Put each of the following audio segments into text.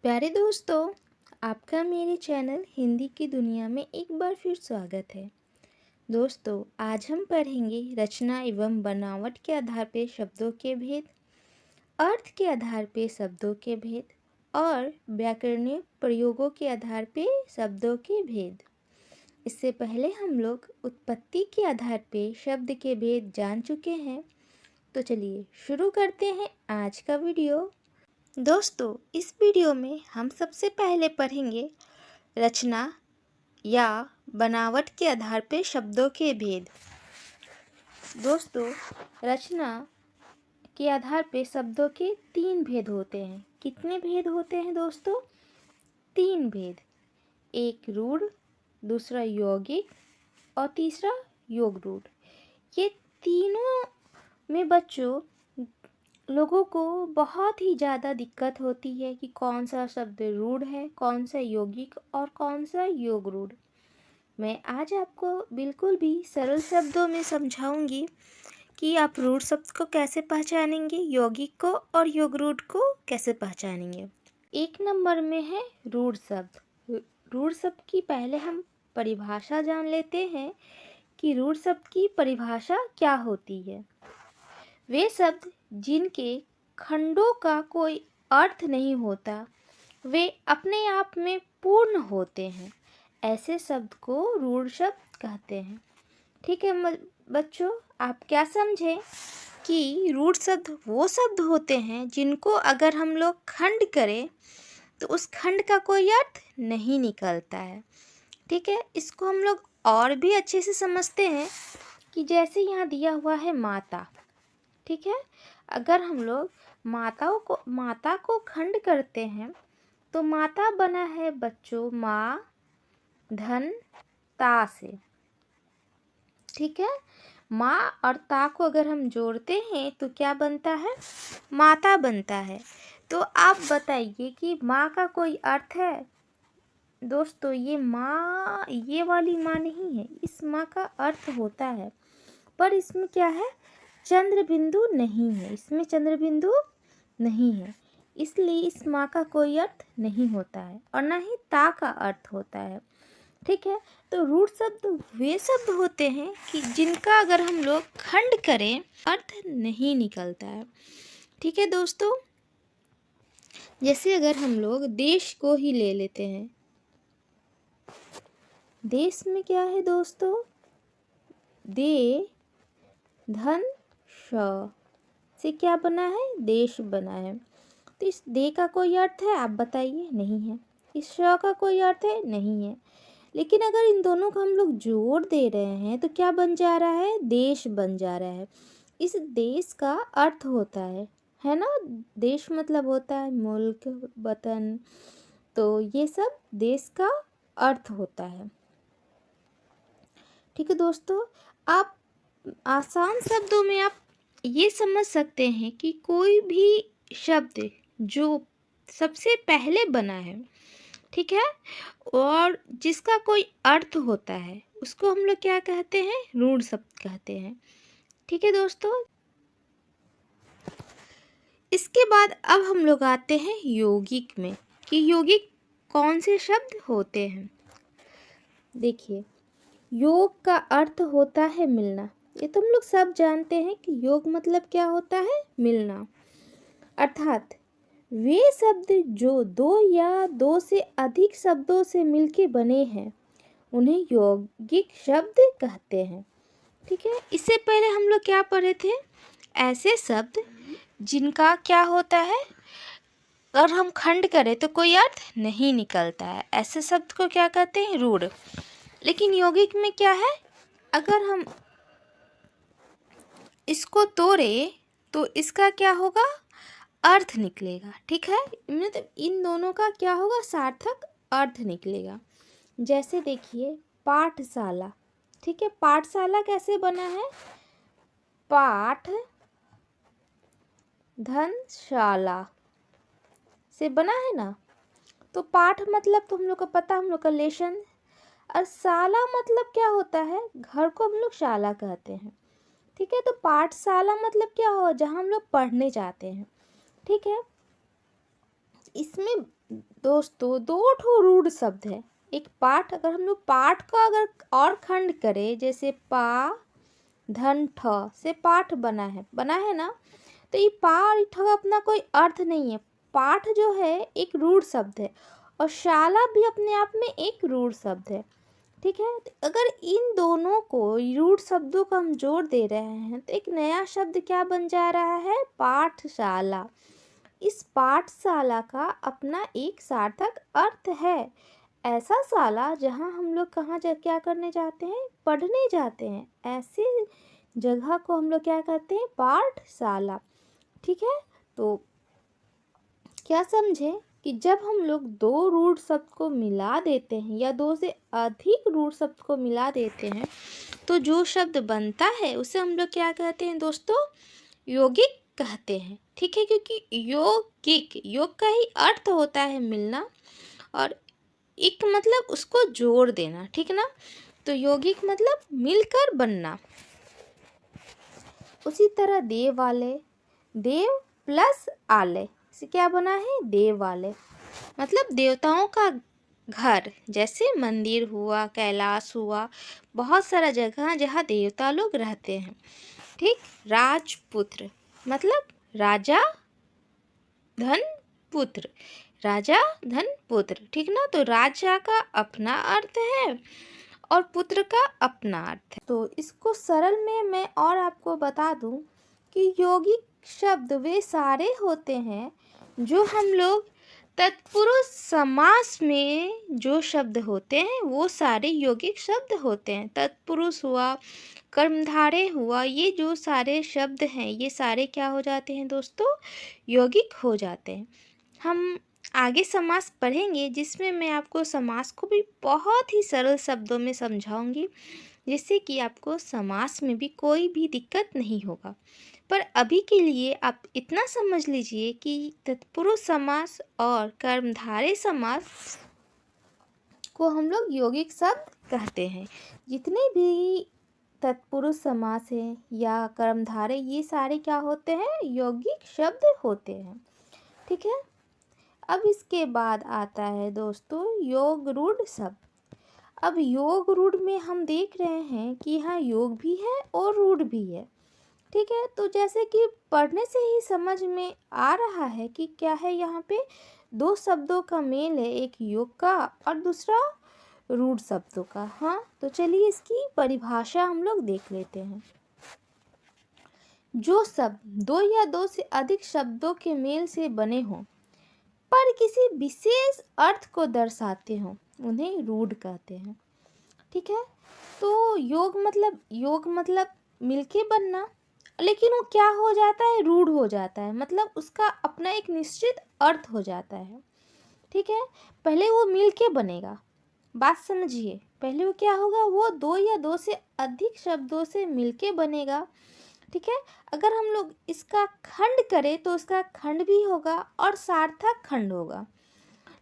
प्यारे दोस्तों, आपका मेरे चैनल हिंदी की दुनिया में एक बार फिर स्वागत है। दोस्तों, आज हम पढ़ेंगे रचना एवं बनावट के आधार पे शब्दों के भेद, अर्थ के आधार पे शब्दों के भेद और व्याकरणीय प्रयोगों के आधार पे शब्दों के भेद। इससे पहले हम लोग उत्पत्ति के आधार पे शब्द के भेद जान चुके हैं। तो चलिए शुरू करते हैं आज का वीडियो। दोस्तों, इस वीडियो में हम सबसे पहले पढ़ेंगे रचना या बनावट के आधार पर शब्दों के भेद। दोस्तों, रचना के आधार पर शब्दों के 3 भेद होते हैं। कितने भेद होते हैं दोस्तों? 3 भेद। एक रूढ़, दूसरा यौगिक और तीसरा योग रूढ़। ये तीनों में बच्चों लोगों को बहुत ही ज़्यादा दिक्कत होती है कि कौन सा शब्द रूढ़ है, कौन सा यौगिक और कौन सा योग रूढ़। मैं आज आपको बिल्कुल भी सरल शब्दों में समझाऊंगी कि आप रूढ़ शब्द को कैसे पहचानेंगे, यौगिक को और योग रूढ़ को कैसे पहचानेंगे। 1 नंबर में है रूढ़ शब्द। रूढ़ शब्द की पहले हम परिभाषा जान लेते हैं कि रूढ़ शब्द की परिभाषा क्या होती है। वे शब्द जिनके खंडों का कोई अर्थ नहीं होता, वे अपने आप में पूर्ण होते हैं, ऐसे शब्द को रूढ़ शब्द कहते हैं। ठीक है बच्चों, आप क्या समझे कि रूढ़ शब्द वो शब्द होते हैं जिनको अगर हम लोग खंड करें तो उस खंड का कोई अर्थ नहीं निकलता है। ठीक है, इसको हम लोग और भी अच्छे से समझते हैं कि जैसे यहाँ दिया हुआ है माता। ठीक है, अगर हम लोग माता को खंड करते हैं तो माता बना है बच्चों माँ धन ता से। ठीक है, माँ और ता को अगर हम जोड़ते हैं तो क्या बनता है? माता बनता है। तो आप बताइए कि माँ का कोई अर्थ है? दोस्तों, ये माँ ये वाली माँ नहीं है, इस माँ का अर्थ होता है, पर इसमें क्या है? चंद्र बिंदु नहीं है, इसमें चंद्र बिंदु नहीं है, इसलिए इस माँ का कोई अर्थ नहीं होता है और ना ही ता का अर्थ होता है। ठीक है, तो रूढ़ शब्द वे शब्द होते हैं कि जिनका अगर हम लोग खंड करें अर्थ नहीं निकलता है। ठीक है दोस्तों, जैसे अगर हम लोग देश को ही ले लेते हैं। देश में क्या है दोस्तों? दे धन श से क्या बना है? देश बना है। तो इस दे का कोई अर्थ है? आप बताइए। नहीं है। इस श का कोई अर्थ है? नहीं है। लेकिन अगर इन दोनों को हम लोग जोड़ दे रहे हैं तो क्या बन जा रहा है? देश बन जा रहा है। इस देश का अर्थ होता है ना? देश मतलब होता है मुल्क, वतन, तो ये सब देश का अर्थ होता है। ठीक है दोस्तों, आप आसान शब्दों में आप ये समझ सकते हैं कि कोई भी शब्द जो सबसे पहले बना है, ठीक है, और जिसका कोई अर्थ होता है, उसको हम लोग क्या कहते हैं? रूढ़ शब्द कहते हैं। ठीक है दोस्तों, इसके बाद अब हम लोग आते हैं यौगिक में कि यौगिक कौन से शब्द होते हैं। देखिए, योग का अर्थ होता है मिलना। ये तो हम लोग सब जानते हैं कि योग मतलब क्या होता है? मिलना। अर्थात वे शब्द जो 2 या 2 से अधिक शब्दों से मिलके बने हैं उन्हें यौगिक शब्द कहते हैं। ठीक है, इससे पहले हम लोग क्या पढ़े थे? ऐसे शब्द जिनका क्या होता है? अगर हम खंड करें तो कोई अर्थ नहीं निकलता है, ऐसे शब्द को क्या कहते हैं? रूढ़। लेकिन यौगिक में क्या है? अगर हम इसको तोड़े तो इसका क्या होगा? अर्थ निकलेगा। ठीक है, मतलब इन दोनों का क्या होगा? सार्थक अर्थ निकलेगा। जैसे देखिए पाठशाला। ठीक है, पाठशाला कैसे बना है? पाठ धनशाला से बना है ना। तो पाठ मतलब तो हम लोग को पता, हम लोग का लेसन, और शाला मतलब क्या होता है? घर को हम लोग शाला कहते हैं। ठीक है, तो पाठशाला मतलब क्या हो? जहाँ हम लोग पढ़ने जाते हैं। ठीक है, इसमें दोस्तों दो ठो रूढ़ शब्द है। एक पाठ, अगर हम लोग पाठ का अगर और खंड करें, जैसे पा धन ठ से पाठ बना है ना, तो ये पा और ठ का अपना कोई अर्थ नहीं है। पाठ जो है एक रूढ़ शब्द है और शाला भी अपने आप में एक रूढ़ शब्द है। ठीक है, तो अगर इन दोनों को रूढ़ शब्दों को हम जोड़ दे रहे हैं तो एक नया शब्द क्या बन जा रहा है, पाठशाला। इस पाठशाला का अपना एक सार्थक अर्थ है। ऐसा शाला जहाँ हम लोग कहाँ जा क्या करने जाते हैं, पढ़ने जाते हैं, ऐसे जगह को हम लोग क्या कहते हैं, पाठशाला। ठीक है, तो क्या समझे कि जब हम लोग दो रूढ़ शब्द को मिला देते हैं या दो से अधिक रूढ़ शब्द को मिला देते हैं तो जो शब्द बनता है उसे हम लोग क्या कहते हैं दोस्तों, यौगिक कहते हैं। ठीक है, क्योंकि यौगिक, योग का ही अर्थ होता है मिलना, और इक मतलब उसको जोड़ देना। ठीक ना, तो यौगिक मतलब मिलकर बनना। उसी तरह देवालय, देव प्लस आलय से क्या बना है, देवालय, मतलब देवताओं का घर। जैसे मंदिर हुआ, कैलाश हुआ, बहुत सारा जगह जहाँ देवता लोग रहते हैं। ठीक, राजपुत्र मतलब राजा धन पुत्र, राजा धन पुत्र। ठीक ना, तो राजा का अपना अर्थ है और पुत्र का अपना अर्थ है। तो इसको सरल में मैं और आपको बता दूं कि यौगिक शब्द वे सारे होते हैं जो हम लोग तत्पुरुष समास में जो शब्द होते हैं वो सारे यौगिक शब्द होते हैं। तत्पुरुष हुआ, कर्मधारय हुआ, ये जो सारे शब्द हैं ये सारे क्या हो जाते हैं दोस्तों, यौगिक हो जाते हैं। हम आगे समास पढ़ेंगे जिसमें मैं आपको समास को भी बहुत ही सरल शब्दों में समझाऊंगी, जिससे कि आपको समास में भी कोई भी दिक्कत नहीं होगा। पर अभी के लिए आप इतना समझ लीजिए कि तत्पुरुष समास और कर्मधारय समास को हम लोग यौगिक शब्द कहते हैं। जितने भी तत्पुरुष समास है या कर्मधारय, ये सारे क्या होते हैं, यौगिक शब्द होते हैं। ठीक है, अब इसके बाद आता है दोस्तों योग रूढ़ शब्द। अब योग रूढ़ में हम देख रहे हैं कि यहाँ योग भी है और रूढ़ भी है। ठीक है, तो जैसे कि पढ़ने से ही समझ में आ रहा है कि क्या है, यहाँ पे दो शब्दों का मेल है, एक योग का और दूसरा रूढ़ शब्दों का। हाँ, तो चलिए इसकी परिभाषा हम लोग देख लेते हैं। जो शब्द दो या दो से अधिक शब्दों के मेल से बने हों पर किसी विशेष अर्थ को दर्शाते हों उन्हें रूढ़ कहते हैं। ठीक है, तो योग मतलब मिलके बनना, लेकिन वो क्या हो जाता है, रूढ़ हो जाता है, मतलब उसका अपना एक निश्चित अर्थ हो जाता है। ठीक है, पहले वो मिलके बनेगा, बात समझिए, पहले वो क्या होगा, वो दो या दो से अधिक शब्दों से मिलके बनेगा। ठीक है, अगर हम लोग इसका खंड करें तो उसका खंड भी होगा और सार्थक खंड होगा,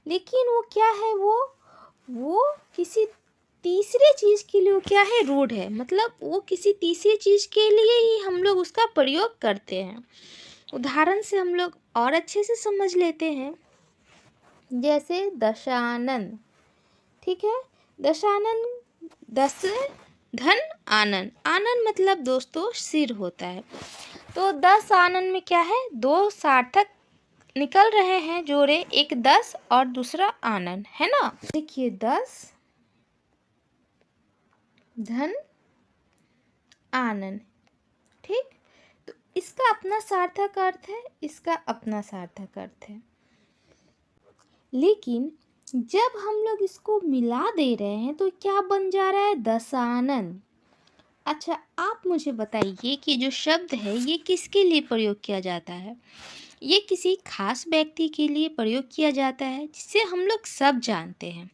लेकिन वो क्या है, वो किसी तीसरे चीज़ के लिए वो क्या है, रूढ़ है, मतलब वो किसी तीसरी चीज़ के लिए ही हम लोग उसका प्रयोग करते हैं। उदाहरण से हम लोग और अच्छे से समझ लेते हैं, जैसे दशानन। ठीक है, दशानन, दस धन आनन, आनन मतलब दोस्तों सिर होता है। तो 10 आनन में क्या है, दो सार्थक निकल रहे हैं जोड़े, एक 10 और दूसरा आनन, है ना। देखिए 10 धन आनन। ठीक, तो इसका अपना सार्थक अर्थ है, इसका अपना सार्थक अर्थ है, लेकिन जब हम लोग इसको मिला दे रहे हैं तो क्या बन जा रहा है, दशानन। अच्छा, आप मुझे बताइए कि जो शब्द है ये किसके लिए प्रयोग किया जाता है, ये किसी खास व्यक्ति के लिए प्रयोग किया जाता है जिसे हम लोग सब जानते हैं।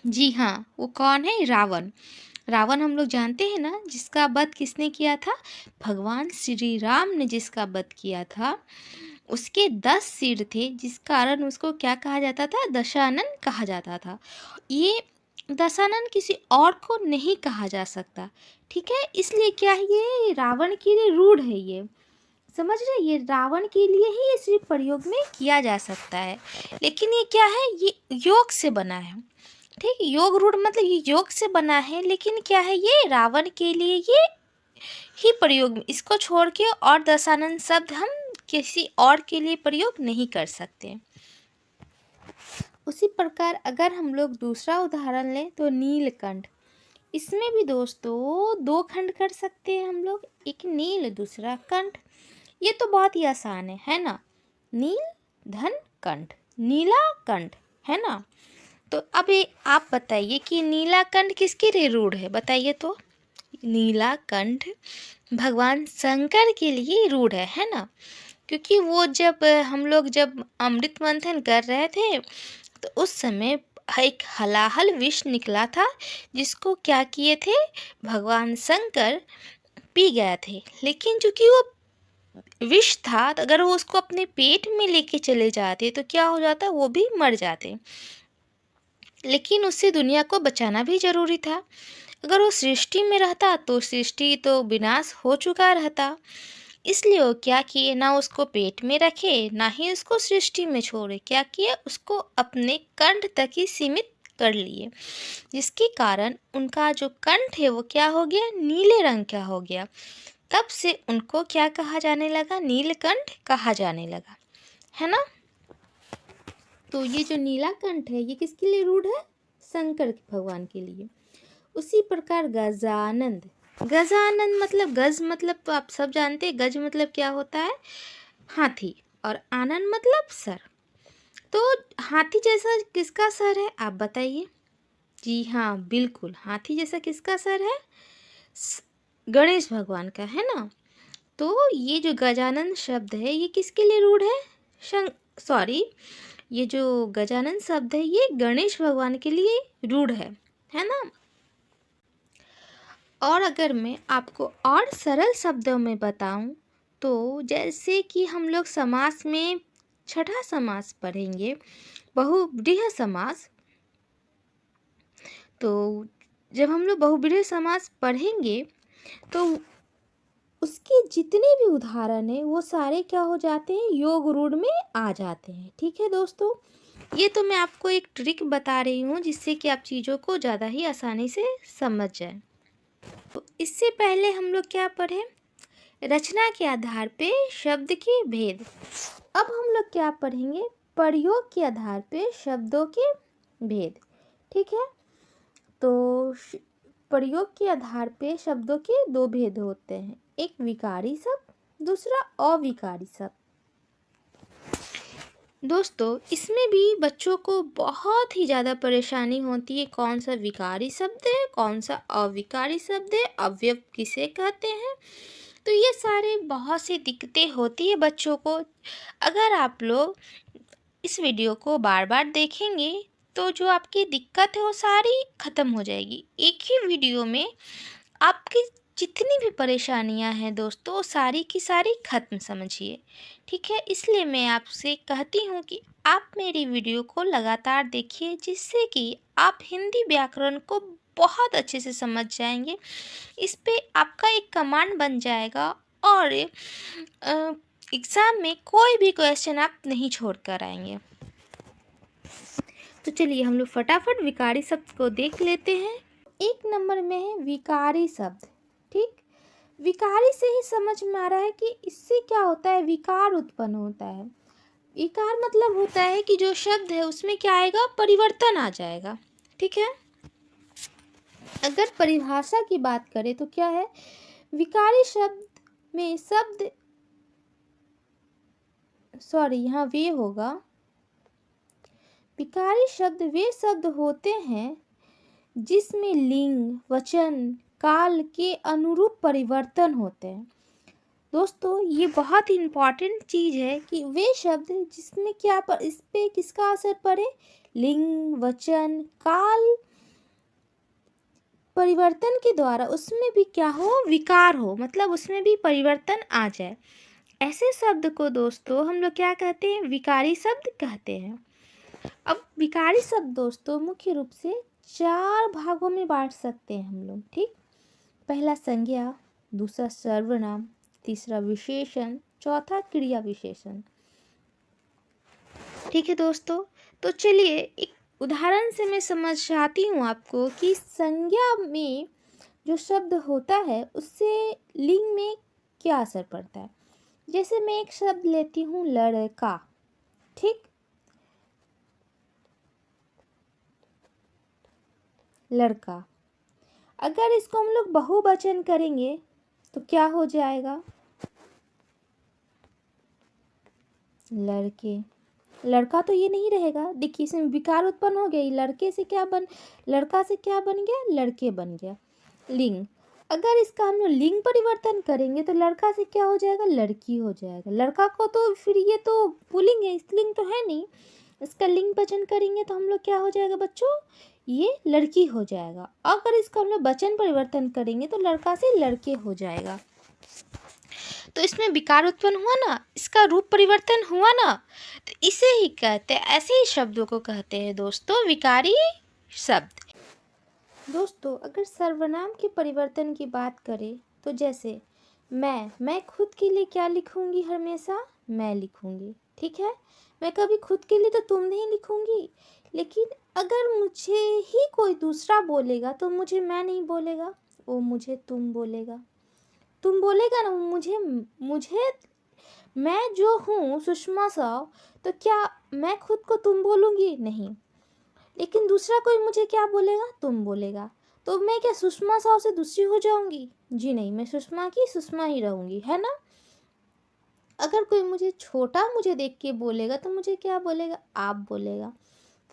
जी हाँ, वो कौन है, रावण। रावण हम लोग जानते हैं ना, जिसका वध किसने किया था, भगवान श्री राम ने जिसका वध किया था। उसके 10 सिर थे, जिस कारण उसको क्या कहा जाता था, दशानन कहा जाता था। ये दशानन किसी और को नहीं कहा जा सकता। ठीक है, इसलिए क्या है, ये रावण के लिए रूढ़ है, ये समझ रहे, ये रावण के लिए ही ये सिर्फ प्रयोग में किया जा सकता है। लेकिन ये क्या है, ये योग से बना है। ठीक, योग रूढ़ मतलब ये योग से बना है, लेकिन क्या है, ये रावण के लिए ये ही प्रयोग में, इसको छोड़ के और दशानन शब्द हम किसी और के लिए प्रयोग नहीं कर सकते। उसी प्रकार अगर हम लोग दूसरा उदाहरण लें तो नीलकंठ, इसमें भी दोस्तों दो खंड कर सकते हैं हम लोग, एक नील दूसरा कंठ। ये तो बहुत ही आसान है ना, नील धन कंठ, नीला कंठ, है ना। तो अब ये आप बताइए कि नीला कंठ किसके लिए रूढ़ है, बताइए तो। नीला कंठ भगवान शंकर के लिए रूढ़ है ना, क्योंकि वो जब हम लोग जब अमृत मंथन कर रहे थे तो उस समय एक हलाहल विष निकला था, जिसको क्या किए थे भगवान शंकर पी गए थे। लेकिन चूंकि वो विष था, तो अगर वो उसको अपने पेट में लेके चले जाते तो क्या हो जाता, वो भी मर जाते। लेकिन उससे दुनिया को बचाना भी जरूरी था। अगर वो सृष्टि में रहता तो सृष्टि तो विनाश हो चुका रहता। इसलिए वो क्या किए, ना उसको पेट में रखे ना ही उसको सृष्टि में छोड़े, क्या किए, उसको अपने कंठ तक ही सीमित कर लिए, जिसके कारण उनका जो कंठ है वो क्या हो गया, नीले रंग का हो गया। तब से उनको क्या कहा जाने लगा, नीलकंठ कहा जाने लगा, है ना। तो ये जो नीला कंठ है ये किसके लिए रूढ़ है, शंकर भगवान के लिए। उसी प्रकार गजानंद, गजानंद मतलब गज मतलब तो आप सब जानते हैं, गज मतलब क्या होता है, हाथी, और आनंद मतलब सर। तो हाथी जैसा किसका सर है, आप बताइए। जी हाँ बिल्कुल, हाथी जैसा किसका सर है, गणेश भगवान का, है ना। तो ये जो गजानन शब्द है ये किसके लिए रूढ़ है, ये जो गजानन शब्द है ये गणेश भगवान के लिए रूढ़ है ना। और अगर मैं आपको और सरल शब्दों में बताऊं तो जैसे कि हम लोग समास में छठा समास पढ़ेंगे, बहुव्रीहि समास। तो जब हम लोग बहुव्रीहि समास पढ़ेंगे तो उसके जितने भी उदाहरण हैं वो सारे क्या हो जाते हैं, योग रूढ़ में आ जाते हैं। ठीक है दोस्तों, ये तो मैं आपको एक ट्रिक बता रही हूँ जिससे कि आप चीज़ों को ज़्यादा ही आसानी से समझ जाएं। तो इससे पहले हम लोग क्या पढ़े, रचना के आधार पे शब्द के भेद। अब हम लोग क्या पढ़ेंगे, प्रयोग के आधार पे शब्दों के भेद। ठीक है, तो प्रयोग के आधार पे शब्दों के दो भेद होते हैं, एक विकारी शब्द दूसरा अविकारी शब्द। दोस्तों इसमें भी बच्चों को बहुत ही ज़्यादा परेशानी होती है, कौन सा विकारी शब्द है कौन सा अविकारी शब्द है, अवयव किसे कहते हैं। तो ये सारे बहुत सी दिक्कतें होती है बच्चों को। अगर आप लोग इस वीडियो को बार बार देखेंगे तो जो आपकी दिक्कत है वो सारी ख़त्म हो जाएगी। एक ही वीडियो में आपकी जितनी भी परेशानियां हैं दोस्तों वो सारी की सारी ख़त्म समझिए। ठीक है, इसलिए मैं आपसे कहती हूँ कि आप मेरी वीडियो को लगातार देखिए, जिससे कि आप हिंदी व्याकरण को बहुत अच्छे से समझ जाएंगे। इस पे आपका एक कमांड बन जाएगा और एग्ज़ाम में कोई भी क्वेश्चन आप नहीं छोड़ कर आएंगे। तो चलिए हम लोग फटाफट विकारी शब्द को देख लेते हैं। एक नंबर में है विकारी शब्द। ठीक, विकारी से ही समझ में आ रहा है कि इससे क्या होता है, विकार उत्पन्न होता है। विकार मतलब होता है कि जो शब्द है उसमें क्या आएगा, परिवर्तन आ जाएगा। ठीक है, अगर परिभाषा की बात करें तो क्या है, विकारी शब्द में शब्द यहाँ वे होगा, विकारी शब्द वे शब्द होते हैं जिसमें लिंग वचन काल के अनुरूप परिवर्तन होते हैं। दोस्तों ये बहुत ही इम्पॉर्टेंट चीज़ है कि वे शब्द जिसमें क्या पर इस पे किसका असर पड़े, लिंग वचन काल परिवर्तन के द्वारा उसमें भी क्या हो, विकार हो, मतलब उसमें भी परिवर्तन आ जाए। ऐसे शब्द को दोस्तों हम लोग क्या कहते हैं, विकारी शब्द कहते हैं। अब विकारी शब्द दोस्तों मुख्य रूप से 4 भागों में बांट सकते हैं हम लोग। ठीक, पहला संज्ञा, दूसरा सर्वनाम, तीसरा विशेषण, चौथा क्रिया विशेषण। ठीक है दोस्तों, तो चलिए एक उदाहरण से मैं समझाती हूँ आपको कि संज्ञा में जो शब्द होता है उससे लिंग में क्या असर पड़ता है। जैसे मैं एक शब्द लेती हूँ लड़का, ठीक, लड़का, अगर इसको हम लोग बहुवचन करेंगे तो क्या हो जाएगा, लड़के। लड़का तो ये नहीं रहेगा, देखिए इसमें विकार उत्पन्न हो गई, लड़के से क्या बन, लड़का से क्या बन गया, लड़के बन गया। लिंग, अगर इसका हम लोग लिंग परिवर्तन करेंगे तो लड़का से क्या हो जाएगा, लड़की हो जाएगा। लड़का को तो फिर ये तो पुल्लिंग है, स्त्रीलिंग तो है नहीं, इसका लिंग वचन करेंगे तो हम लोग क्या हो जाएगा बच्चों, ये लड़की हो जाएगा। अगर इसका हम लोग वचन परिवर्तन करेंगे तो लड़का से लड़के हो जाएगा। तो इसमें विकार उत्पन्न हुआ ना, इसका रूप परिवर्तन हुआ ना, तो इसे ही कहते हैं, ऐसे ही शब्दों को कहते हैं दोस्तों विकारी शब्द। दोस्तों अगर सर्वनाम के परिवर्तन की बात करें तो जैसे मैं खुद के लिए क्या लिखूंगी, हमेशा मैं लिखूंगी, ठीक है। मैं कभी खुद के लिए तो तुम नहीं लिखूंगी, लेकिन अगर मुझे ही कोई दूसरा बोलेगा तो मुझे मैं नहीं बोलेगा, वो मुझे तुम बोलेगा। तुम बोलेगा ना मुझे, मुझे मैं जो हूँ सुषमा साव, तो क्या मैं खुद को तुम बोलूँगी, नहीं। लेकिन दूसरा कोई मुझे क्या बोलेगा, तुम बोलेगा, तो मैं क्या सुषमा साव से दूसरी हो जाऊंगी, जी नहीं, मैं सुषमा की सुषमा ही रहूंगी, है ना। अगर कोई मुझे छोटा मुझे देख के बोलेगा तो मुझे क्या बोलेगा, आप बोलेगा,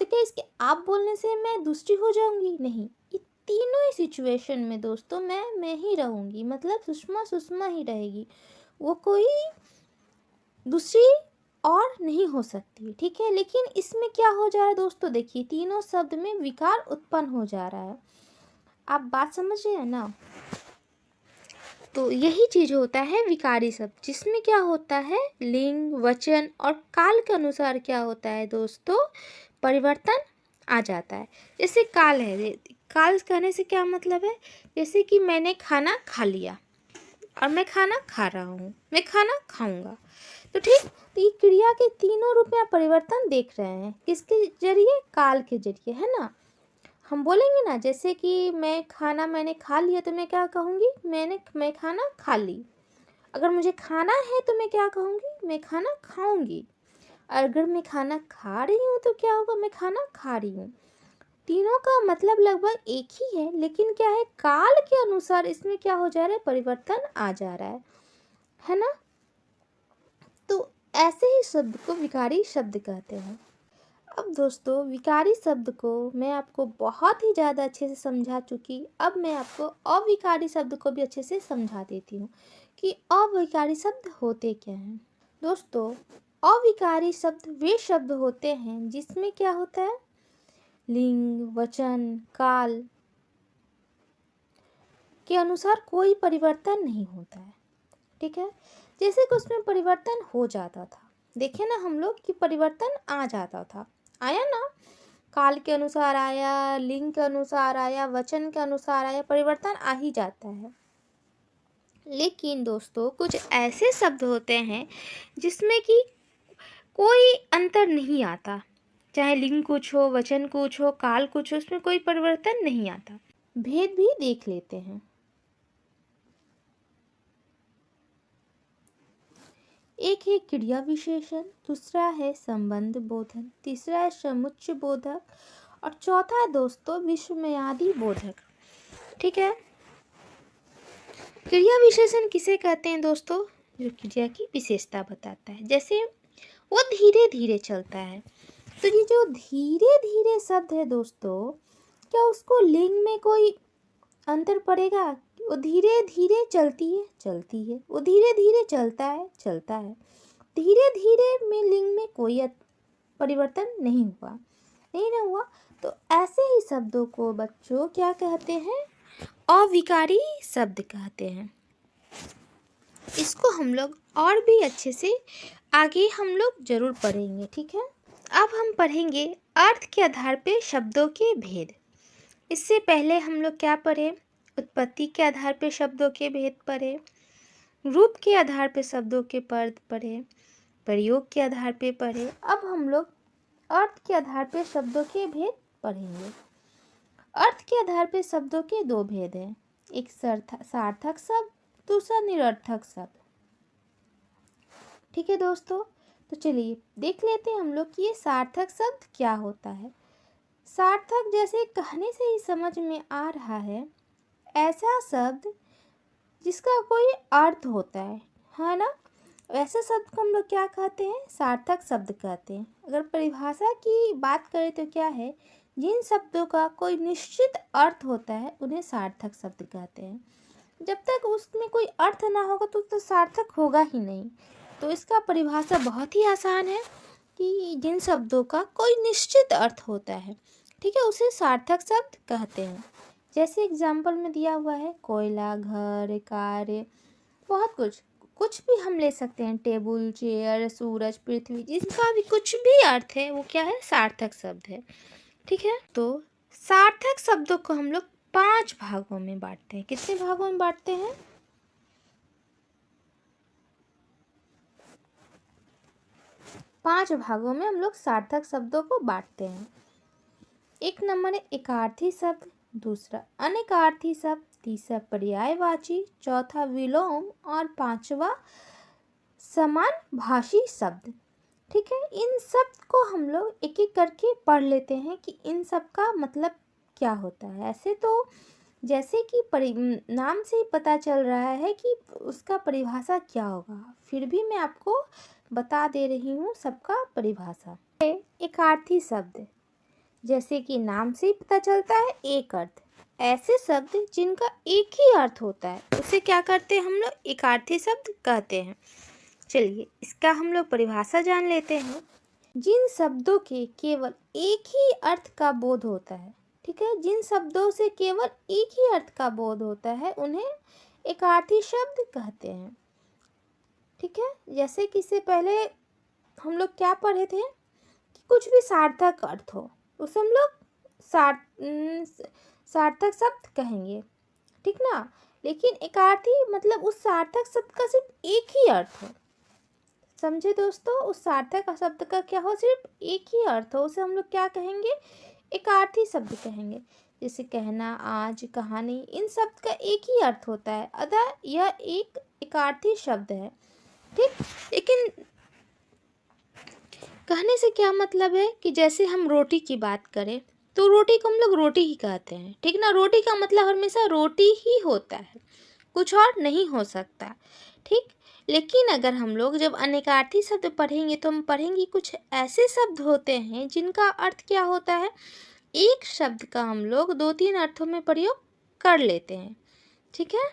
तो क्या इसके आप बोलने से मैं दूसरी हो जाऊंगी, नहीं। ये तीनों ही सिचुएशन में दोस्तों मैं ही रहूंगी, मतलब सुषमा सुषमा ही रहेगी, वो कोई दूसरी और नहीं हो सकती, ठीक है। लेकिन इसमें क्या हो जा रहा है दोस्तों, देखिए तीनों शब्द में विकार उत्पन्न हो जा रहा है, आप बात समझ रहे हैं ना। तो यही चीज होता है विकारी शब्द, जिसमें क्या होता है लिंग वचन और काल के अनुसार क्या होता है दोस्तों, परिवर्तन आ जाता है। जैसे काल है, काल कहने से क्या मतलब है, जैसे कि मैंने खाना खा लिया और मैं खाना खा रहा हूँ, मैं खाना खाऊंगा, तो ठीक। तो ये क्रिया के तीनों रूप में आप परिवर्तन देख रहे हैं, किसके जरिए, काल के जरिए, है ना। हम बोलेंगे ना, जैसे कि मैंने खा लिया तो मैं क्या कहूँगी, मैं खाना खा ली। अगर मुझे खाना है तो मैं क्या कहूँगी, मैं खाना खाऊंगी। अगर मैं खाना खा रही हूँ तो क्या होगा, मैं खाना खा रही हूँ। तीनों का मतलब लगभग एक ही है, लेकिन क्या है, काल के अनुसार इसमें क्या हो जा रहा है, परिवर्तन आ जा रहा है ना। तो ऐसे ही शब्द को विकारी शब्द कहते हैं। अब दोस्तों विकारी शब्द को मैं आपको बहुत ही ज़्यादा अच्छे से समझा चुकी, अब मैं आपको अविकारी शब्द को भी अच्छे से समझा देती हूँ कि अविकारी शब्द होते क्या हैं। दोस्तों अविकारी शब्द वे शब्द होते हैं जिसमें क्या होता है, लिंग वचन काल के अनुसार कोई परिवर्तन नहीं होता है, ठीक है। जैसे कि उसमें परिवर्तन हो जाता था, देखे ना हम लोग कि परिवर्तन आ जाता था, आया ना, काल के अनुसार आया, लिंग के अनुसार आया, वचन के अनुसार आया, परिवर्तन आ ही जाता है। लेकिन दोस्तों कुछ ऐसे शब्द होते हैं जिसमें कि कोई अंतर नहीं आता, चाहे लिंग कुछ हो, वचन कुछ हो, काल कुछ हो, उसमें कोई परिवर्तन नहीं आता। भेद भी देख लेते हैं। एक है क्रिया विशेषण, दूसरा है संबंध बोधक, तीसरा है समुच्चय बोधक और चौथा है दोस्तों विस्मयादि बोधक, ठीक है। क्रिया विशेषण किसे कहते हैं दोस्तों, जो क्रिया की विशेषता बताता है, जैसे वो धीरे धीरे चलता है, तो ये जो धीरे धीरे शब्द है दोस्तों, क्या उसको लिंग में कोई अंतर पड़ेगा, वो धीरे धीरे चलती है, वो धीरे धीरे चलता है, धीरे धीरे में लिंग में कोई परिवर्तन नहीं हुआ। तो ऐसे ही शब्दों को बच्चों क्या कहते हैं, अविकारी शब्द कहते हैं। इसको हम लोग और भी अच्छे से आगे हम लोग जरूर पढ़ेंगे, ठीक है। अब हम पढ़ेंगे अर्थ के आधार पे शब्दों के भेद। इससे पहले हम लोग क्या पढ़े, उत्पत्ति के आधार पे शब्दों के भेद पढ़े, रूप के आधार पे शब्दों के अर्थ पढ़े, प्रयोग के आधार पे पढ़े। अब हम लोग अर्थ के आधार पे शब्दों के भेद पढ़ेंगे। अर्थ के आधार पे शब्दों के दो भेद हैं, एक सार्थक शब्द, दूसरा निरर्थक शब्द। ठीक है दोस्तों, तो चलिए देख लेते हैं हम लोग कि ये सार्थक शब्द क्या होता है। सार्थक जैसे कहने से ही समझ में आ रहा है, ऐसा शब्द जिसका कोई अर्थ होता है ना। ऐसे शब्द को हम लोग क्या कहते हैं, सार्थक शब्द कहते हैं। अगर परिभाषा की बात करें तो क्या है, जिन शब्दों का कोई निश्चित अर्थ होता है उन्हें सार्थक शब्द कहते हैं। जब तक उसमें कोई अर्थ ना होगा तो सार्थक होगा ही नहीं। तो इसका परिभाषा बहुत ही आसान है कि जिन शब्दों का कोई निश्चित अर्थ होता है, ठीक है, उसे सार्थक शब्द कहते हैं। जैसे एग्जाम्पल में दिया हुआ है, कोयला, घर, कार्य, बहुत कुछ भी हम ले सकते हैं, टेबल, चेयर, सूरज, पृथ्वी, जिसका भी कुछ भी अर्थ है वो क्या है, सार्थक शब्द है। ठीक है, तो सार्थक शब्दों को हम लोग 5 भागों में बांटते हैं। कितने भागों में बांटते हैं, 5 भागों में हम लोग सार्थक शब्दों को बांटते हैं। एक नंबर है एकार्थी शब्द, दूसरा अनेकार्थी शब्द, तीसरा पर्यायवाची, चौथा विलोम और पांचवा समान भाषी शब्द। ठीक है, इन सब को हम लोग एक एक करके पढ़ लेते हैं कि इन सब का मतलब क्या होता है। ऐसे तो जैसे कि नाम से ही पता चल रहा है कि उसका परिभाषा क्या होगा, फिर भी मैं आपको बता दे रही हूँ सबका परिभाषा। एकार्थी शब्द, जैसे कि नाम से ही पता चलता है एक अर्थ, ऐसे शब्द जिनका एक ही अर्थ होता है उसे क्या करते हैं हम लोग, एकार्थी शब्द कहते हैं। चलिए इसका हम लोग परिभाषा जान लेते हैं। जिन शब्दों के केवल एक ही अर्थ का बोध होता है, ठीक है, जिन शब्दों से केवल एक ही अर्थ का बोध होता है उन्हें एकार्थी शब्द कहते हैं। ठीक है, जैसे कि इससे पहले हम लोग क्या पढ़े थे कि कुछ भी सार्थक अर्थ हो उसे हम लोग सार्थक शब्द कहेंगे, ठीक ना। लेकिन एकार्थी मतलब उस सार्थक शब्द का सिर्फ एक ही अर्थ हो, समझे दोस्तों, उस सार्थक शब्द का क्या हो, सिर्फ एक ही अर्थ हो, उसे हम लोग क्या कहेंगे, एकार्थी शब्द कहेंगे। जैसे कहना, आज, कहानी, इन शब्द का एक ही अर्थ होता है, अतः यह एक एकार्थी शब्द है। ठीक, लेकिन कहने से क्या मतलब है कि जैसे हम रोटी की बात करें तो रोटी को हम लोग रोटी ही कहते हैं, ठीक ना। रोटी का मतलब हमेशा रोटी ही होता है, कुछ और नहीं हो सकता। ठीक, लेकिन अगर हम लोग जब अनेकार्थी शब्द पढ़ेंगे तो हम पढ़ेंगे कुछ ऐसे शब्द होते हैं जिनका अर्थ क्या होता है, एक शब्द का हम लोग 2-3 अर्थों में प्रयोग कर लेते हैं। ठीक है,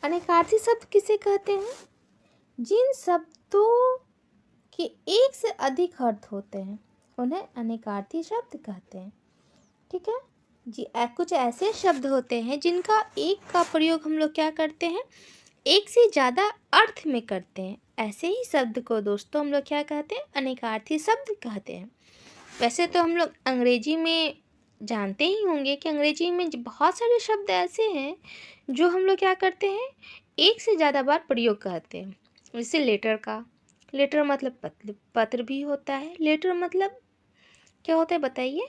अनेकार्थी शब्द किसे कहते हैं, जिन शब्दों के एक से अधिक अर्थ होते हैं उन्हें अनेकार्थी शब्द कहते हैं। ठीक है जी, कुछ ऐसे शब्द होते हैं जिनका एक का प्रयोग हम लोग क्या करते हैं, एक से ज़्यादा अर्थ में करते हैं, ऐसे ही शब्द को दोस्तों हम लोग क्या कहते हैं, अनेकार्थी शब्द कहते हैं। वैसे तो हम लोग अंग्रेजी में जानते ही होंगे कि अंग्रेजी में बहुत सारे शब्द ऐसे हैं जो हम लोग क्या करते हैं, एक से ज़्यादा बार प्रयोग करते हैं। जैसे लेटर का, लेटर मतलब पत्र भी होता है। लेटर मतलब क्या होता है बताइए,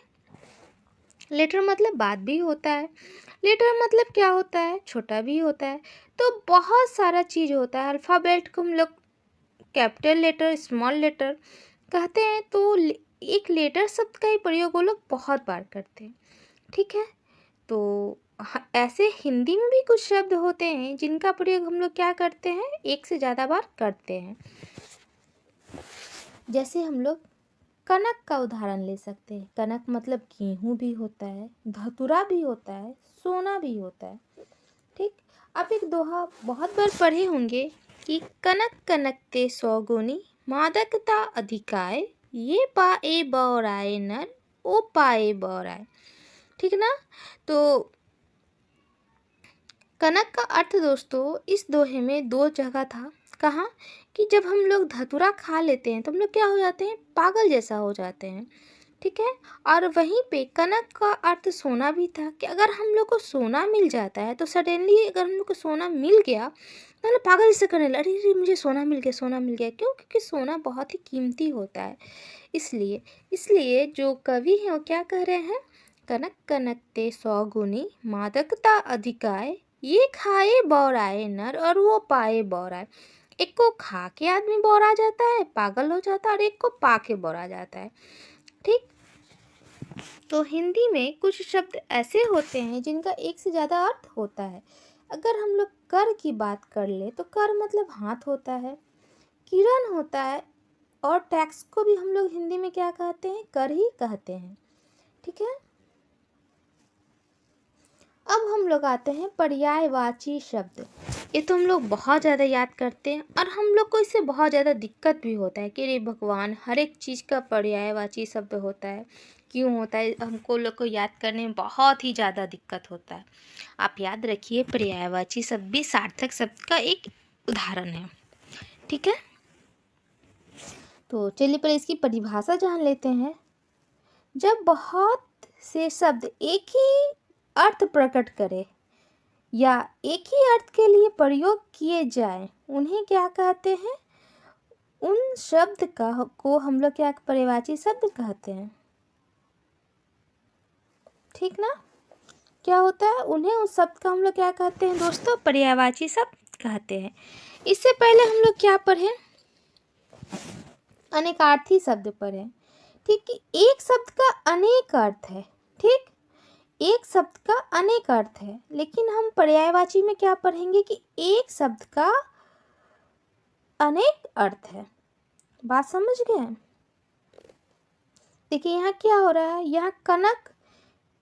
लेटर मतलब बात भी होता है। लेटर मतलब क्या होता है, छोटा भी होता है। तो बहुत सारा चीज़ होता है। अल्फ़ाबेट को हम लोग कैपिटल लेटर, स्मॉल लेटर कहते हैं। तो एक लेटर शब्द का ही प्रयोग वो लोग बहुत बार करते हैं। ठीक है, तो ऐसे हिंदी में भी कुछ शब्द होते हैं जिनका प्रयोग हम लोग क्या करते हैं, एक से ज़्यादा बार करते हैं। जैसे हम लोग कनक का उदाहरण ले सकते हैं। कनक मतलब गेहूँ भी होता है, धतूरा भी होता है, सोना भी होता है। ठीक, आप एक दोहा बहुत बार पढ़े होंगे कि कनक कनक ते 100 गुनी, मादकता अधिकाय, ये पाए बौराए नर, ओ पाए बौराए। ठीक ना, तो कनक का अर्थ दोस्तों इस दोहे में 2 जगह था। कहाँ कि जब हम लोग धतूरा खा लेते हैं तो हम लोग क्या हो जाते हैं, पागल जैसा हो जाते हैं। ठीक है। और वहीं पे कनक का अर्थ सोना भी था कि अगर हम लोग को सोना मिल जाता है तो सडनली अगर हम लोग को सोना मिल गया तो हम लोग पागल से करने लगे, अरे मुझे सोना मिल गया, सोना मिल गया। क्यों? क्योंकि सोना बहुत ही कीमती होता है। इसलिए इसलिए जो कवि हैं वो क्या कह रहे हैं, कनक कनक ते 100 गुनी मादकता अधिकाय, ये खाए बौराए नर और वो पाए बौराए। एक को खा के आदमी बौरा जाता है, पागल हो जाता है, और एक को पा के बौरा जाता है। ठीक। तो हिंदी में कुछ शब्द ऐसे होते हैं जिनका एक से ज़्यादा अर्थ होता है। अगर हम लोग कर की बात कर ले तो कर मतलब हाथ होता है, किरण होता है, और टैक्स को भी हम लोग हिंदी में क्या कहते हैं, कर ही कहते हैं। ठीक है। अब हम लोग आते हैं पर्यायवाची शब्द। ये तो हम लोग बहुत ज़्यादा याद करते हैं और हम लोग को इससे बहुत ज़्यादा दिक्कत भी होता है कि रे भगवान, हर एक चीज़ का पर्यायवाची शब्द होता है, क्यों होता है, हमको लोग को याद करने में बहुत ही ज़्यादा दिक्कत होता है। आप याद रखिए, पर्यायवाची शब्द भी सार्थक शब्द का एक उदाहरण है। ठीक है। तो चलिए पहले इसकी परिभाषा जान लेते हैं। जब बहुत से शब्द एक ही अर्थ प्रकट करे या एक ही अर्थ के लिए प्रयोग किए जाए, उन्हें क्या कहते हैं, उन शब्द को हम लोग क्या पर्यायवाची शब्द कहते हैं। ठीक ना? क्या होता है, उन्हें उस शब्द का हम लोग क्या कहते हैं दोस्तों, पर्यायवाची शब्द कहते हैं। इससे पहले हम लोग क्या पढ़े, अनेकार्थी शब्द पढ़े। ठीक कि एक शब्द का अनेक अर्थ है। ठीक, एक शब्द का अनेक अर्थ है, लेकिन हम पर्यायवाची में क्या पढ़ेंगे कि एक शब्द का अनेक अर्थ है। बात समझ गए? देखिए यहाँ क्या हो रहा है, यहाँ कनक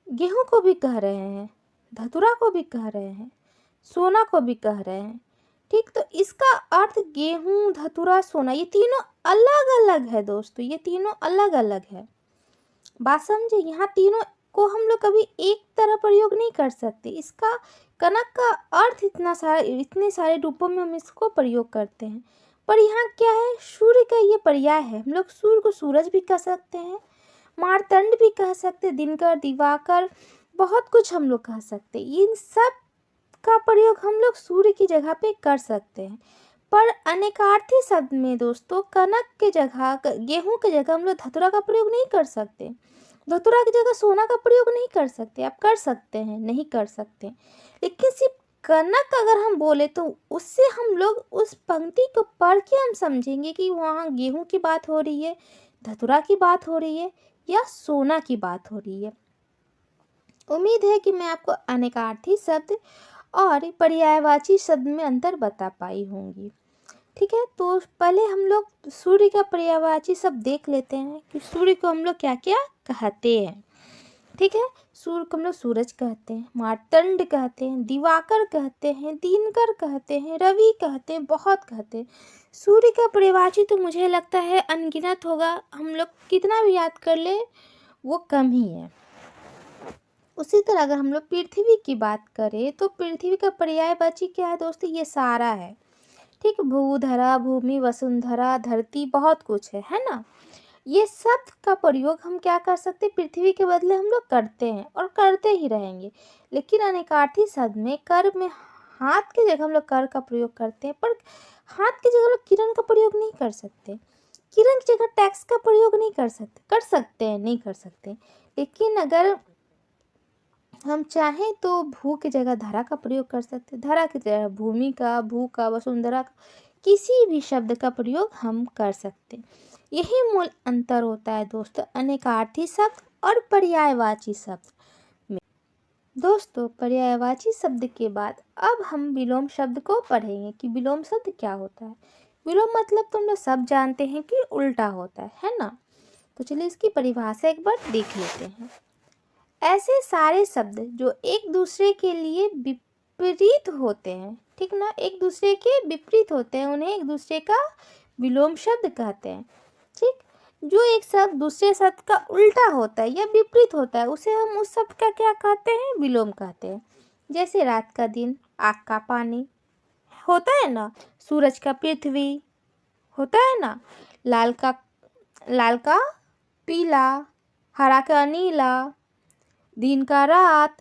गेहूं को भी कह रहे हैं, धतूरा को भी कह रहे हैं, सोना को भी कह रहे हैं। ठीक, तो इसका अर्थ गेहूं, धतूरा, सोना, ये तीनों अलग अलग है दोस्तों, ये तीनों अलग अलग है। बात समझे? यहाँ तीनों को हम लोग कभी एक तरह प्रयोग नहीं कर सकते। इसका कनक का अर्थ इतने सारे रूपों में हम इसको प्रयोग करते हैं। पर यहाँ क्या है, सूर्य का ये पर्याय है। हम लोग सूर्य को सूरज भी कह सकते हैं, मारतंड भी कह सकते हैं, दिनकर, दिवाकर, बहुत कुछ हम लोग कह सकते हैं। इन सब का प्रयोग हम लोग सूर्य की जगह पे कर सकते हैं। पर अनेकार्थी शब्द में दोस्तों कनक के जगह, गेहूं के जगह हम लोग धतूरा का प्रयोग नहीं कर सकते, धतूरा की जगह सोना का प्रयोग नहीं कर सकते। आप कर सकते हैं, नहीं कर सकते, लेकिन सिर्फ कनक अगर हम बोले तो उससे हम लोग उस पंक्ति को पढ़ के हम समझेंगे कि वहाँ गेहूं की बात हो रही है, धतूरा की बात हो रही है, या सोना की बात हो रही है। उम्मीद है कि मैं आपको अनेकार्थी शब्द और पर्यायवाची शब्द में अंतर बता पाई होंगी। ठीक है। तो पहले हम लोग सूर्य का पर्यायवाची शब्द देख लेते हैं कि सूर्य को हम लोग क्या क्या कहते हैं। ठीक है। सूर्य को हम लोग सूरज कहते हैं, मार्तंड कहते हैं, दिवाकर कहते हैं, दिनकर कहते हैं, रवि कहते हैं, बहुत कहते हैं। सूर्य का पर्यायवाची तो मुझे लगता है अनगिनत होगा, हम लोग कितना भी याद कर ले वो कम ही है। उसी तरह अगर हम लोग पृथ्वी की बात करें तो पृथ्वी का पर्यायवाची क्या है दोस्तों, ये सारा है। ठीक, भू, धरा, भूमि, वसुंधरा, धरती, बहुत कुछ है ना। ये सब का प्रयोग हम क्या कर सकते हैं, पृथ्वी के बदले हम लोग करते हैं और करते ही रहेंगे। लेकिन अनेकार्थी शब्द में कर में हाथ की जगह हम लोग कर का प्रयोग करते हैं, पर हाथ की जगह हम लोग किरण का प्रयोग नहीं कर सकते, किरण की जगह टैक्स का प्रयोग नहीं कर सकते। कर सकते हैं, नहीं कर सकते, लेकिन अगर हम चाहें तो भू की जगह धरा का प्रयोग कर सकते हैं, धरा की जगह भूमि का, भू का, वसुंधरा का, किसी भी शब्द का प्रयोग हम कर सकते हैं। यही मूल अंतर होता है दोस्तों अनेकार्थी शब्द और पर्यायवाची शब्द में। दोस्तों पर्यायवाची शब्द के बाद अब हम विलोम शब्द को पढ़ेंगे कि विलोम शब्द क्या होता है। विलोम मतलब तुम लोग सब जानते हैं कि उल्टा होता है ना। तो चलिए इसकी परिभाषा एक बार देख लेते हैं। ऐसे सारे शब्द जो एक दूसरे के लिए विपरीत होते हैं, ठीक ना, एक दूसरे के विपरीत होते हैं, उन्हें एक दूसरे का विलोम शब्द कहते हैं। ठीक, जो एक शब्द दूसरे शब्द का उल्टा होता है या विपरीत होता है उसे हम उस शब्द का क्या कहते हैं, विलोम कहते हैं। जैसे रात का दिन, आग का पानी होता है ना, सूरज का पृथ्वी होता है ना, लाल का पीला, हरा का नीला, दिन का रात,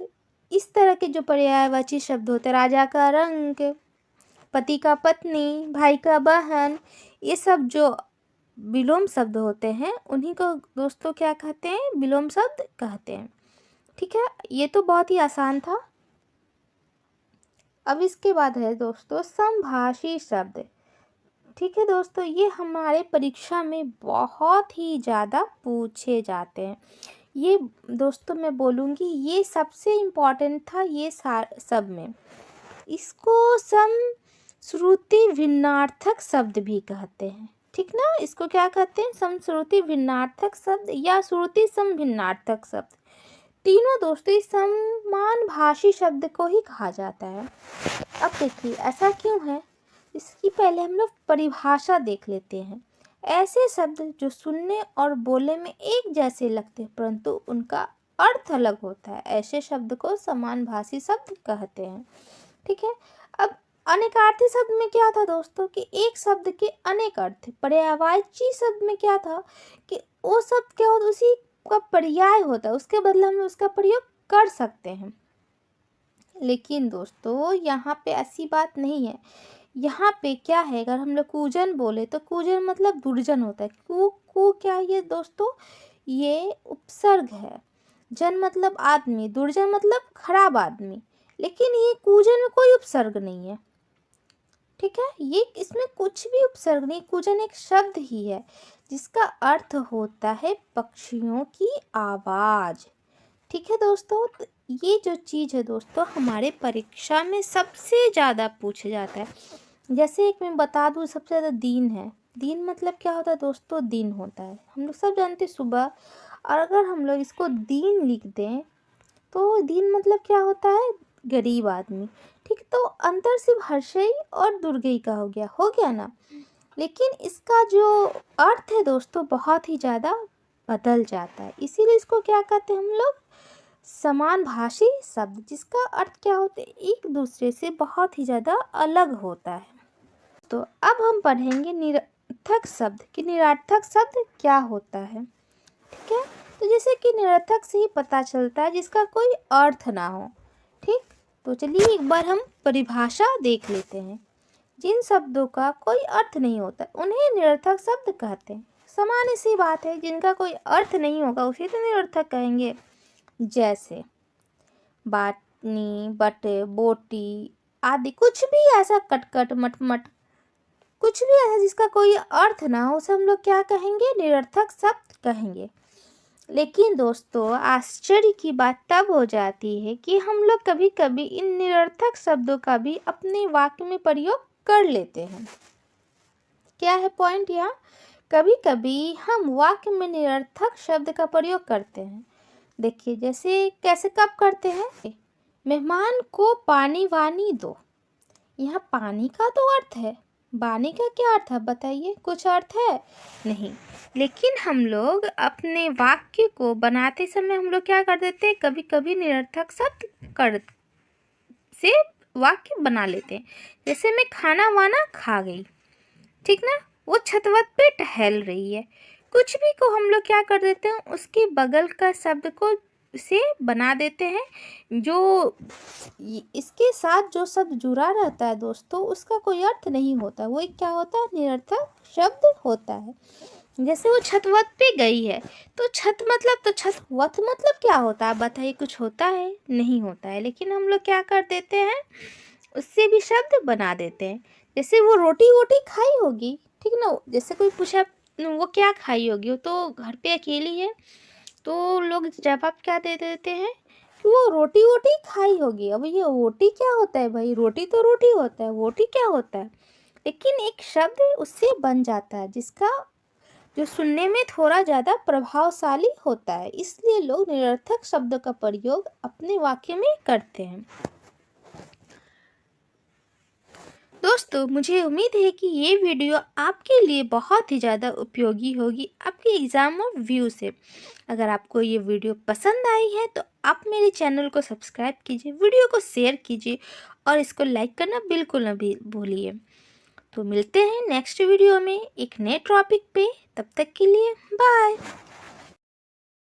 इस तरह के जो पर्यायवाची शब्द होते हैं, राजा का रंग, पति का पत्नी, भाई का बहन, ये सब जो विलोम शब्द होते हैं उन्हीं को दोस्तों क्या कहते हैं, विलोम शब्द कहते हैं। ठीक है, ये तो बहुत ही आसान था। अब इसके बाद है दोस्तों समभाषी शब्द। ठीक है दोस्तों, ये हमारे परीक्षा में बहुत ही ज़्यादा पूछे जाते हैं। ये दोस्तों मैं बोलूँगी ये सबसे इम्पॉर्टेंट था ये सब में। इसको समश्रुति भिन्नार्थक शब्द भी कहते हैं। ठीक ना, इसको क्या कहते हैं, समश्रुति भिन्नार्थक शब्द या श्रुति समभिन्नार्थक शब्द। तीनों दोस्तों इस समान भाषी शब्द को ही कहा जाता है। अब देखिए ऐसा क्यों है, इसकी पहले हम लोग परिभाषा देख लेते हैं। ऐसे शब्द जो सुनने और बोलने में एक जैसे लगते हैं परंतु उनका अर्थ अलग होता है, ऐसे शब्द को समान भाषी शब्द कहते हैं। ठीक है, अब अनेकार्थी शब्द में क्या था दोस्तों कि एक शब्द के अनेक अर्थ थे। पर्यायवाची शब्द में क्या था कि वो शब्द क्या होता, उसी का पर्याय होता है, उसके बदले हम उसका प्रयोग कर सकते हैं। लेकिन दोस्तों यहाँ पे ऐसी बात नहीं है। यहाँ पे क्या है, अगर हम लोग कूजन बोले तो कूजन मतलब दुर्जन होता है। कू क्या है ये दोस्तों, ये उपसर्ग है। जन मतलब आदमी, दुर्जन मतलब खराब आदमी, लेकिन ये कूजन में कोई उपसर्ग नहीं है। ठीक है, ये इसमें कुछ भी उपसर्ग नहीं, कूजन एक शब्द ही है जिसका अर्थ होता है पक्षियों की आवाज़। ठीक है दोस्तों, तो ये जो चीज़ है दोस्तों हमारे परीक्षा में सबसे ज़्यादा पूछा जाता है। जैसे एक मैं बता दूँ, सबसे ज़्यादा दिन है। दिन मतलब क्या होता है दोस्तों, दिन होता है, हम लोग सब जानते हैं सुबह। और अगर हम लोग इसको दिन लिख दें तो दिन मतलब क्या होता है, गरीब आदमी। ठीक, तो अंतर सिर्फ हर्षई और दुर्गई का हो गया ना। लेकिन इसका जो अर्थ है दोस्तों बहुत ही ज़्यादा बदल जाता है, इसीलिए इसको क्या कहते हैं हम लोग, समान भाषी शब्द, जिसका अर्थ क्या होता है, एक दूसरे से बहुत ही ज़्यादा अलग होता है। तो अब हम पढ़ेंगे निरर्थक शब्द कि निरर्थक शब्द क्या होता है। ठीक है, तो जैसे कि निरर्थक से ही पता चलता है जिसका कोई अर्थ ना हो। ठीक, तो चलिए एक बार हम परिभाषा देख लेते हैं। जिन शब्दों का कोई अर्थ नहीं होता उन्हें निरर्थक शब्द कहते हैं। सामान्य सी बात है, जिनका कोई अर्थ नहीं होगा उसे तो निरर्थक कहेंगे। जैसे बाटनी, बटे, बोटी आदि, कुछ भी ऐसा कटकट, मटमट, कुछ भी ऐसा जिसका कोई अर्थ ना हो उसे हम लोग क्या कहेंगे, निरर्थक शब्द कहेंगे। लेकिन दोस्तों आश्चर्य की बात तब हो जाती है कि हम लोग कभी कभी इन निरर्थक शब्दों का भी अपने वाक्य में प्रयोग कर लेते हैं। क्या है पॉइंट यहाँ, कभी कभी हम वाक्य में निरर्थक शब्द का प्रयोग करते हैं। देखिए जैसे कैसे, कब करते हैं, मेहमान को पानी वानी दो। यहाँ पानी का तो अर्थ है, वानी का क्या अर्थ है बताइए, कुछ अर्थ है नहीं। लेकिन हम लोग अपने वाक्य को बनाते समय हम लोग क्या कर देते हैं, कभी कभी निरर्थक शब्द कर से वाक्य बना लेते हैं। जैसे मैं खाना वाना खा गई, ठीक ना, वो छतवत पे टहल रही है। कुछ भी को हम लोग क्या कर देते हैं, उसके बगल का शब्द को से बना देते हैं। जो इसके साथ जो शब्द जुड़ा रहता है दोस्तों उसका कोई अर्थ नहीं होता, वो एक क्या होता है, निरर्थक शब्द होता है। जैसे वो छतवत पे गई है, तो छत मतलब, तो छतवत मतलब क्या होता है बताइए, कुछ होता है, नहीं होता है। लेकिन हम लोग क्या कर देते हैं, उससे भी शब्द बना देते हैं। जैसे वो रोटी वोटी खाई होगी, ठीक ना, जैसे कोई पूछा वो क्या खाई होगी, वो तो घर पे अकेली है, तो लोग जवाब क्या दे देते हैं कि वो रोटी वोटी खाई होगी। अब ये रोटी क्या होता है भाई, रोटी तो रोटी होता है, वोटी क्या होता है। लेकिन एक शब्द उससे बन जाता है जिसका जो सुनने में थोड़ा ज़्यादा प्रभावशाली होता है, इसलिए लोग निरर्थक शब्दों का प्रयोग अपने वाक्य में करते हैं। दोस्तों मुझे उम्मीद है कि ये वीडियो आपके लिए बहुत ही ज़्यादा उपयोगी होगी आपके एग्ज़ाम और व्यू से। अगर आपको ये वीडियो पसंद आई है तो आप मेरे चैनल को सब्सक्राइब कीजिए, वीडियो को शेयर कीजिए और इसको लाइक करना बिल्कुल न भी भूलिए। तो मिलते हैं नेक्स्ट वीडियो में एक नए टॉपिक पे, तब तक के लिए बाय।